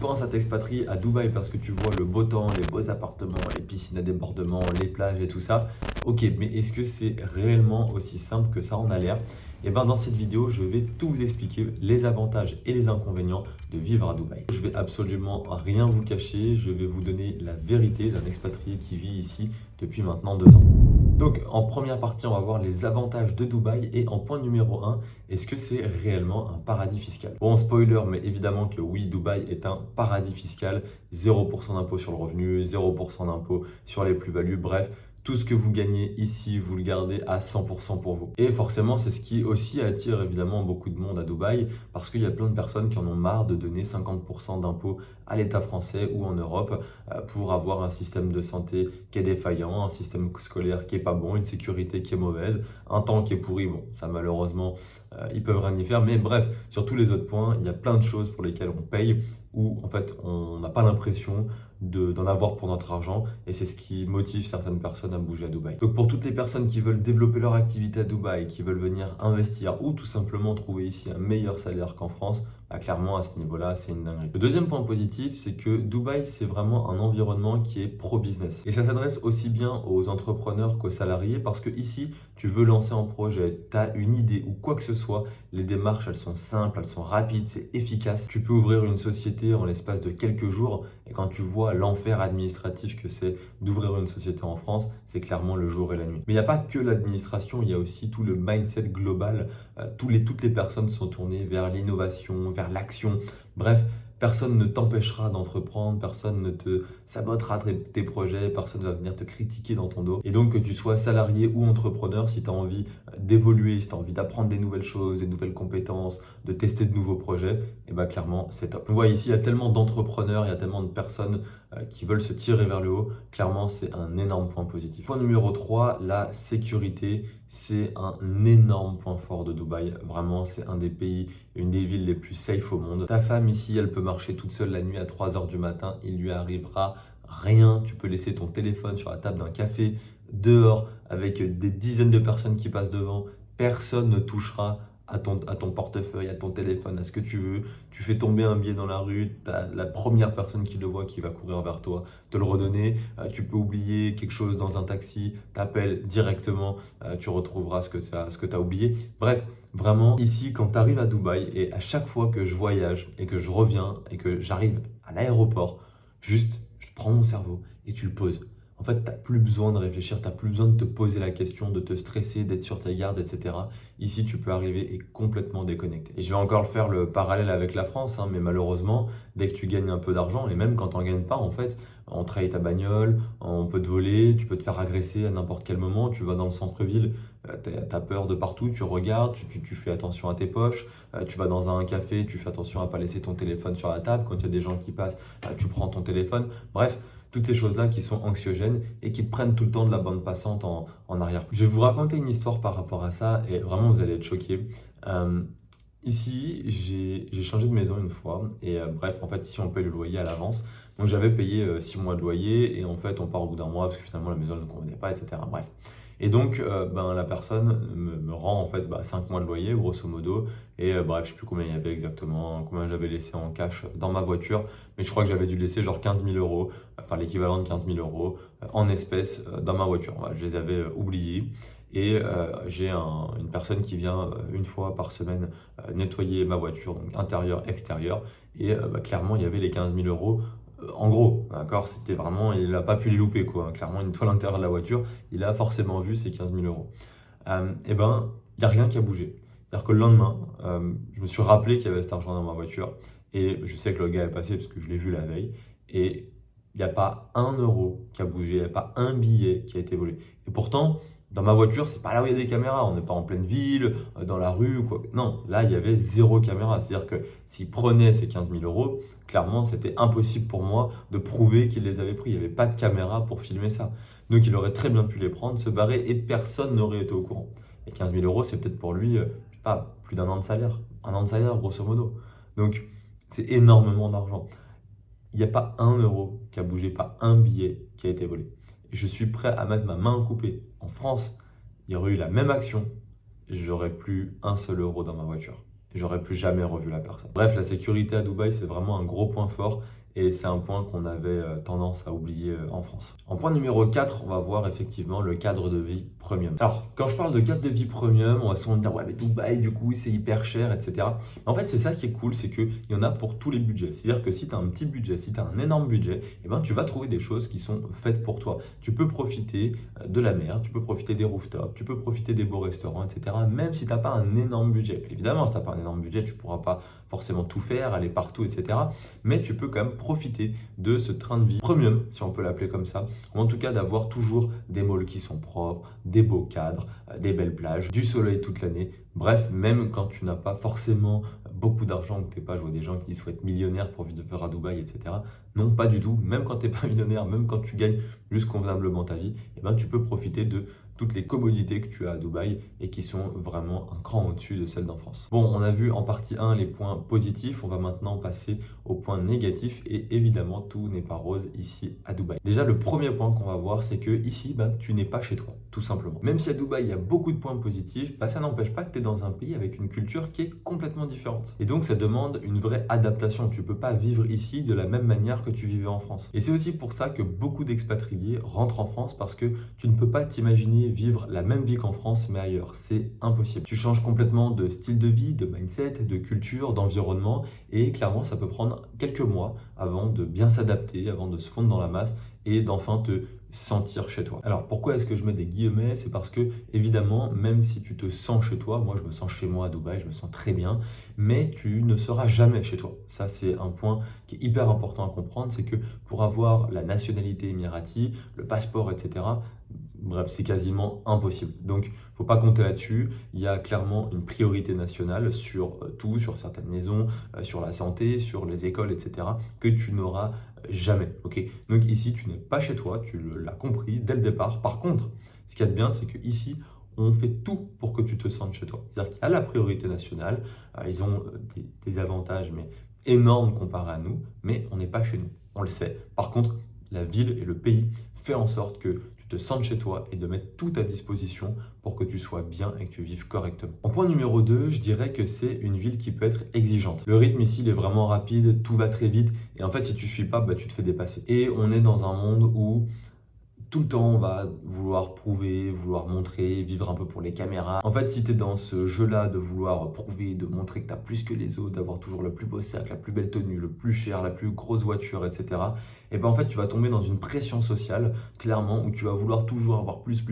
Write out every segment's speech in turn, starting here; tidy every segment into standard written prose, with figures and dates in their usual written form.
penses à t'expatrier à Dubaï parce que tu vois le beau temps, les beaux appartements, les piscines à débordement, les plages et tout ça, ok, mais est-ce que c'est réellement aussi simple que ça en a l'air? Et bien dans cette vidéo, je vais tout vous expliquer, les avantages et les inconvénients de vivre à Dubaï. Je vais absolument rien vous cacher, je vais vous donner la vérité d'un expatrié qui vit ici depuis maintenant 2 ans. Donc en première partie, on va voir les avantages de Dubaï et en point numéro 1, est-ce que c'est réellement un paradis fiscal? Bon, spoiler, mais évidemment que oui, Dubaï est un paradis fiscal, 0% d'impôt sur le revenu, 0% d'impôt sur les plus-values, bref, tout ce que vous gagnez ici, vous le gardez à 100% pour vous. Et forcément, c'est ce qui aussi attire évidemment beaucoup de monde à Dubaï, parce qu'il y a plein de personnes qui en ont marre de donner 50% d'impôts à l'État français ou en Europe pour avoir un système de santé qui est défaillant, un système scolaire qui est pas bon, une sécurité qui est mauvaise, un temps qui est pourri. Bon, ça malheureusement, ils peuvent rien y faire. Mais bref, sur tous les autres points, il y a plein de choses pour lesquelles on paye où en fait on n'a pas l'impression d'en avoir pour notre argent et c'est ce qui motive certaines personnes à bouger à Dubaï. Donc pour toutes les personnes qui veulent développer leur activité à Dubaï, qui veulent venir investir ou tout simplement trouver ici un meilleur salaire qu'en France, bah clairement à ce niveau-là, c'est une dinguerie. Le deuxième point positif, c'est que Dubaï, c'est vraiment un environnement qui est pro-business. Et ça s'adresse aussi bien aux entrepreneurs qu'aux salariés parce que ici, tu veux lancer un projet, tu as une idée ou quoi que ce soit, les démarches, elles sont simples, elles sont rapides, c'est efficace. Tu peux ouvrir une société en l'espace de quelques jours et quand tu vois l'enfer administratif que c'est d'ouvrir une société en France, c'est clairement le jour et la nuit. Mais il n'y a pas que l'administration, il y a aussi tout le mindset global. Toutes les personnes sont tournées vers l'innovation, vers l'action. Bref, personne ne t'empêchera d'entreprendre, personne ne te sabotera tes projets, personne ne va venir te critiquer dans ton dos. Et donc que tu sois salarié ou entrepreneur, si tu as envie d'évoluer, si tu as envie d'apprendre des nouvelles choses, des nouvelles compétences, de tester de nouveaux projets, et bah clairement c'est top. On voit ici, il y a tellement d'entrepreneurs, il y a tellement de personnes qui veulent se tirer vers le haut. Clairement, c'est un énorme point positif. Point numéro 3, la sécurité. C'est un énorme point fort de Dubaï. Vraiment, c'est un des pays, une des villes les plus safe au monde. Ta femme ici, elle peut marcher toute seule la nuit à 3 h du matin. Il lui arrivera rien. Tu peux laisser ton téléphone sur la table d'un café, dehors, avec des dizaines de personnes qui passent devant. Personne ne touchera à ton portefeuille, à ton téléphone, à ce que tu veux. Tu fais tomber un billet dans la rue, tu as la première personne qui le voit qui va courir vers toi, te le redonner. Tu peux oublier quelque chose dans un taxi, t'appelles directement, tu retrouveras ce que tu as oublié. Bref, vraiment, ici, quand tu arrives à Dubaï et à chaque fois que je voyage et que je reviens et que j'arrive à l'aéroport, juste, je prends mon cerveau et tu le poses. En fait, tu n'as plus besoin de réfléchir, tu n'as plus besoin de te poser la question, de te stresser, d'être sur tes gardes, etc. Ici, tu peux arriver et complètement déconnecté. Et je vais encore faire le parallèle avec la France, mais malheureusement, dès que tu gagnes un peu d'argent, et même quand tu n'en gagnes pas, en fait, on trahit ta bagnole, on peut te voler, tu peux te faire agresser à n'importe quel moment, tu vas dans le centre-ville, tu as peur de partout, tu regardes, tu fais attention à tes poches, tu vas dans un café, tu fais attention à ne pas laisser ton téléphone sur la table, quand il y a des gens qui passent, tu prends ton téléphone, bref. Toutes ces choses-là qui sont anxiogènes et qui te prennent tout le temps de la bande passante en arrière. Je vais vous raconter une histoire par rapport à ça et vraiment vous allez être choqués. Ici, j'ai changé de maison une fois et bref, en fait, ici on paye le loyer à l'avance. Donc j'avais payé 6 mois de loyer et en fait on part au bout d'un mois parce que finalement la maison ne nous convenait pas, etc. Bref. Et donc la personne me rend en fait 5 mois de loyer grosso modo et bref je sais plus combien il y avait exactement, combien j'avais laissé en cash dans ma voiture, mais je crois que j'avais dû laisser genre 15 000 euros, enfin l'équivalent de 15 000 euros en espèces dans ma voiture. Voilà, je les avais oubliés. Et j'ai une personne qui vient une fois par semaine nettoyer ma voiture, donc intérieur, extérieur. Et clairement, il y avait les 15 000 euros. En gros, d'accord, c'était vraiment, il n'a pas pu les louper, quoi. Clairement, il nettoie l'intérieur de la voiture, il a forcément vu ces 15 000 euros. Et ben, il n'y a rien qui a bougé. C'est-à-dire que le lendemain, je me suis rappelé qu'il y avait cet argent dans ma voiture. Et je sais que le gars est passé parce que je l'ai vu la veille. Et il n'y a pas un euro qui a bougé, il n'y a pas un billet qui a été volé. Et pourtant, dans ma voiture, c'est pas là où il y a des caméras. On n'est pas en pleine ville, dans la rue ou quoi. Non, là, il y avait 0 caméra. C'est-à-dire que s'il prenait ces 15 000 euros, clairement, c'était impossible pour moi de prouver qu'il les avait pris. Il n'y avait pas de caméra pour filmer ça. Donc, il aurait très bien pu les prendre, se barrer et personne n'aurait été au courant. Et 15 000 euros, c'est peut-être pour lui, je sais pas, plus d'un an de salaire. Un an de salaire, grosso modo. Donc, c'est énormément d'argent. Il n'y a pas un euro qui a bougé, pas un billet qui a été volé. Et je suis prêt à mettre ma main coupée. En France, il y aurait eu la même action, j'aurais plus un seul euro dans ma voiture. et j'aurais plus jamais revu la personne. Bref, la sécurité à Dubaï, c'est vraiment un gros point fort. Et c'est un point qu'on avait tendance à oublier en France. En point numéro 4, on va voir effectivement le cadre de vie premium. Alors, quand je parle de cadre de vie premium, on va souvent me dire « Ouais, mais Dubaï, du coup, c'est hyper cher, etc. » Mais en fait, c'est ça qui est cool, c'est qu'il y en a pour tous les budgets. C'est-à-dire que si tu as un petit budget, si tu as un énorme budget, eh ben, tu vas trouver des choses qui sont faites pour toi. Tu peux profiter de la mer, tu peux profiter des rooftops, tu peux profiter des beaux restaurants, etc. Même si tu n'as pas un énorme budget. Évidemment, si tu n'as pas un énorme budget, tu ne pourras pas forcément tout faire, aller partout, etc. Mais tu peux quand même profiter de ce train de vie premium, si on peut l'appeler comme ça, ou en tout cas d'avoir toujours des malls qui sont propres, des beaux cadres, des belles plages, du soleil toute l'année. Bref, même quand tu n'as pas forcément beaucoup d'argent, que tu n'es pas, je vois des gens qui souhaitent millionnaires pour vivre à Dubaï, etc. Non, pas du tout. Même quand tu n'es pas millionnaire, même quand tu gagnes juste convenablement ta vie, eh ben, tu peux profiter de toutes les commodités que tu as à Dubaï et qui sont vraiment un cran au-dessus de celles d'en France. Bon, on a vu en partie 1 les points positifs, on va maintenant passer aux points négatifs et évidemment tout n'est pas rose ici à Dubaï. Déjà le premier point qu'on va voir, c'est que ici tu n'es pas chez toi, tout simplement. Même si à Dubaï il y a beaucoup de points positifs, ça n'empêche pas que tu es dans un pays avec une culture qui est complètement différente. Et donc ça demande une vraie adaptation, tu ne peux pas vivre ici de la même manière que tu vivais en France. Et c'est aussi pour ça que beaucoup d'expatriés rentrent en France parce que tu ne peux pas t'imaginer vivre la même vie qu'en France mais ailleurs, c'est impossible. Tu changes complètement de style de vie, de mindset, de culture, d'environnement et clairement ça peut prendre quelques mois avant de bien s'adapter, avant de se fondre dans la masse et d'enfin te sentir chez toi. Alors pourquoi est-ce que je mets des guillemets? C'est parce que évidemment, même si tu te sens chez toi, moi je me sens chez moi à Dubaï, je me sens très bien, mais tu ne seras jamais chez toi. Ça c'est un point qui est hyper important à comprendre, c'est que pour avoir la nationalité émirati, le passeport, etc., bref, c'est quasiment impossible. Donc, il ne faut pas compter là-dessus. Il y a clairement une priorité nationale sur tout, sur certaines maisons, sur la santé, sur les écoles, etc., que tu n'auras jamais. Okay, donc ici, tu n'es pas chez toi, tu l'as compris dès le départ. Par contre, ce qu'il y a de bien, c'est qu'ici, on fait tout pour que tu te sentes chez toi. C'est-à-dire qu'il y a la priorité nationale, ils ont des avantages mais énormes comparés à nous, mais on n'est pas chez nous, on le sait. Par contre, la ville et le pays fait en sorte que tu te sentes chez toi et de mettre tout à disposition pour que tu sois bien et que tu vives correctement. En point numéro 2, je dirais que c'est une ville qui peut être exigeante. Le rythme ici, il est vraiment rapide, tout va très vite et en fait, si tu ne suis pas, tu te fais dépasser. Et on est dans un monde où tout le temps, on va vouloir prouver, vouloir montrer, vivre un peu pour les caméras. En fait, si tu es dans ce jeu-là de vouloir prouver, de montrer que tu as plus que les autres, d'avoir toujours le plus beau sac, la plus belle tenue, le plus cher, la plus grosse voiture, etc., et ben en fait, tu vas tomber dans une pression sociale, clairement, où tu vas vouloir toujours avoir plus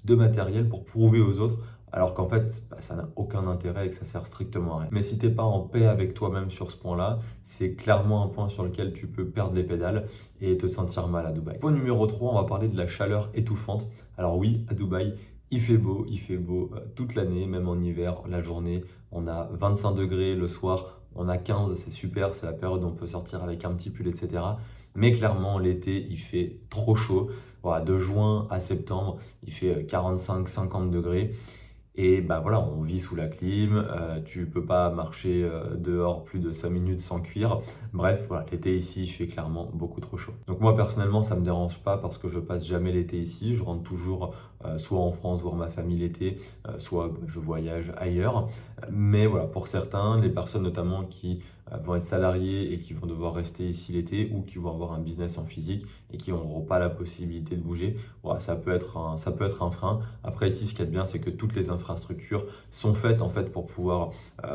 de matériel pour prouver aux autres, alors qu'en fait, ça n'a aucun intérêt et que ça sert strictement à rien. Mais si tu n'es pas en paix avec toi-même sur ce point-là, c'est clairement un point sur lequel tu peux perdre les pédales et te sentir mal à Dubaï. Point numéro 3, on va parler de la chaleur étouffante. Alors oui, à Dubaï, il fait beau toute l'année, même en hiver, la journée, on a 25 degrés, le soir, on a 15, c'est super, c'est la période où on peut sortir avec un petit pull, etc. Mais clairement, l'été, il fait trop chaud. Voilà, de juin à septembre, il fait 45-50 degrés. Et voilà, on vit sous la clim, tu peux pas marcher dehors plus de 5 minutes sans cuire. Bref, voilà, l'été ici, il fait clairement beaucoup trop chaud. Donc moi, personnellement, ça me dérange pas parce que je passe jamais l'été ici. Je rentre toujours soit en France voir ma famille l'été, soit je voyage ailleurs. Mais voilà, pour certains, les personnes notamment qui vont être salariés et qui vont devoir rester ici l'été ou qui vont avoir un business en physique et qui n'auront pas la possibilité de bouger, voilà, ça peut être un frein. Après ici, ce qu'il y a de bien, c'est que toutes les infrastructures sont faites en fait pour pouvoir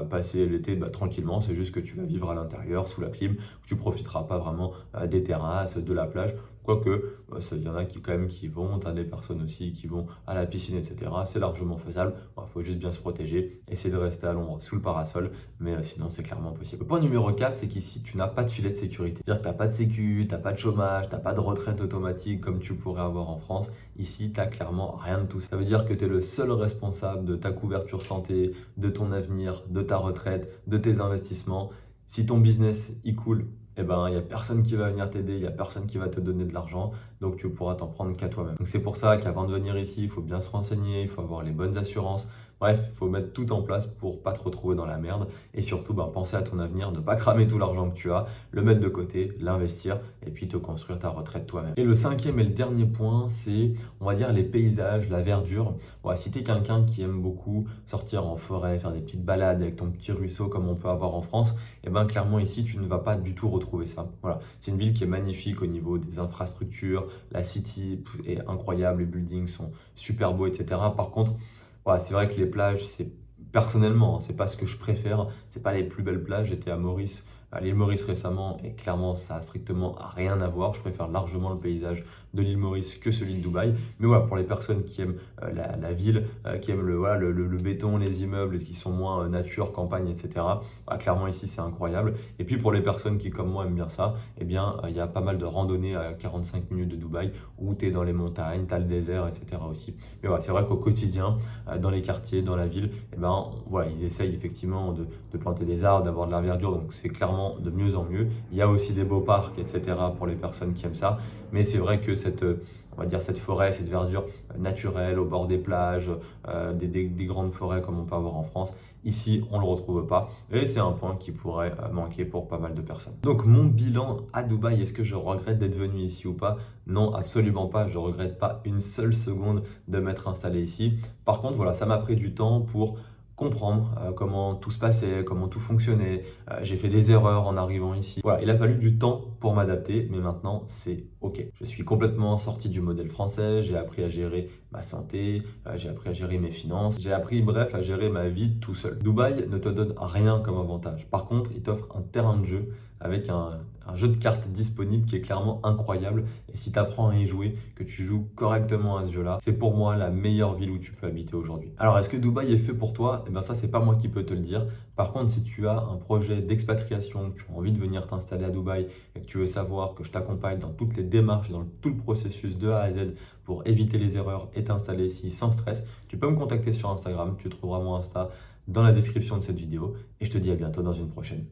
passer l'été tranquillement. C'est juste que tu vas vivre à l'intérieur sous la clim, tu profiteras pas vraiment des terrasses, de la plage. Quoique, il y en a quand même qui vont, tu as des personnes aussi qui vont à la piscine, etc. C'est largement faisable. Il faut juste bien se protéger, essayer de rester à l'ombre sous le parasol, mais sinon c'est clairement possible. Le point numéro 4, c'est qu'ici, tu n'as pas de filet de sécurité. C'est-à-dire que tu n'as pas de sécu, tu n'as pas de chômage, tu n'as pas de retraite automatique comme tu pourrais avoir en France. Ici, tu n'as clairement rien de tout ça. Ça veut dire que tu es le seul responsable de ta couverture santé, de ton avenir, de ta retraite, de tes investissements. Si ton business il coule, il n'y a personne qui va venir t'aider, il n'y a personne qui va te donner de l'argent, donc tu pourras t'en prendre qu'à toi-même. Donc c'est pour ça qu'avant de venir ici, il faut bien se renseigner, il faut avoir les bonnes assurances, Bref, il faut mettre tout en place pour pas te retrouver dans la merde et surtout penser à ton avenir, ne pas cramer tout l'argent que tu as, le mettre de côté, l'investir et puis te construire ta retraite toi-même. Et le cinquième et le dernier point, c'est, on va dire, les paysages, la verdure. Ouais, si tu es quelqu'un qui aime beaucoup sortir en forêt, faire des petites balades avec ton petit ruisseau comme on peut avoir en France, et bien clairement ici, tu ne vas pas du tout retrouver ça. Voilà, c'est une ville qui est magnifique au niveau des infrastructures, la city est incroyable, les buildings sont super beaux, etc. Par contre, voilà, c'est vrai que les plages, c'est personnellement, c'est pas ce que je préfère, c'est pas les plus belles plages. J'étais à l'île Maurice récemment et clairement ça a strictement rien à voir. Je préfère largement le paysage de l'île Maurice que celui de Dubaï. Mais voilà, pour les personnes qui aiment la ville, qui aiment voilà, le béton, les immeubles, qui sont moins nature, campagne, etc. Clairement ici c'est incroyable. Et puis pour les personnes qui comme moi aiment bien ça, eh bien il y a pas mal de randonnées à 45 minutes de Dubaï où tu es dans les montagnes, tu as le désert, etc. aussi. Mais voilà, c'est vrai qu'au quotidien, dans les quartiers, dans la ville, eh ben, voilà, ils essayent effectivement de planter des arbres, d'avoir de la verdure, donc c'est clairement de mieux en mieux. Il y a aussi des beaux parcs, etc. pour les personnes qui aiment ça, mais c'est vrai que on va dire cette forêt, cette verdure naturelle au bord des plages, des grandes forêts comme on peut avoir en France, ici on ne le retrouve pas et c'est un point qui pourrait manquer pour pas mal de personnes. Donc mon bilan à Dubaï, est-ce que je regrette d'être venu ici ou pas? Non, absolument pas, je ne regrette pas une seule seconde de m'être installé ici. Par contre, voilà, ça m'a pris du temps pour comprendre comment tout se passait, comment tout fonctionnait. J'ai fait des erreurs en arrivant ici. Voilà, il a fallu du temps pour m'adapter, mais maintenant c'est OK. Je suis complètement sorti du modèle français, j'ai appris à gérer ma santé, j'ai appris à gérer mes finances, j'ai appris bref à gérer ma vie tout seul. Dubaï ne te donne rien comme avantage. Par contre, il t'offre un terrain de jeu avec un jeu de cartes disponible qui est clairement incroyable. Et si tu apprends à y jouer, que tu joues correctement à ce jeu-là, c'est pour moi la meilleure ville où tu peux habiter aujourd'hui. Alors, est-ce que Dubaï est fait pour toi? Eh bien ça, c'est pas moi qui peux te le dire. Par contre, si tu as un projet d'expatriation, que tu as envie de venir t'installer à Dubaï et que tu veux savoir que je t'accompagne dans toutes les démarches, dans tout le processus de A à Z pour éviter les erreurs et t'installer ici sans stress, tu peux me contacter sur Instagram. Tu trouveras mon Insta dans la description de cette vidéo et je te dis à bientôt dans une prochaine.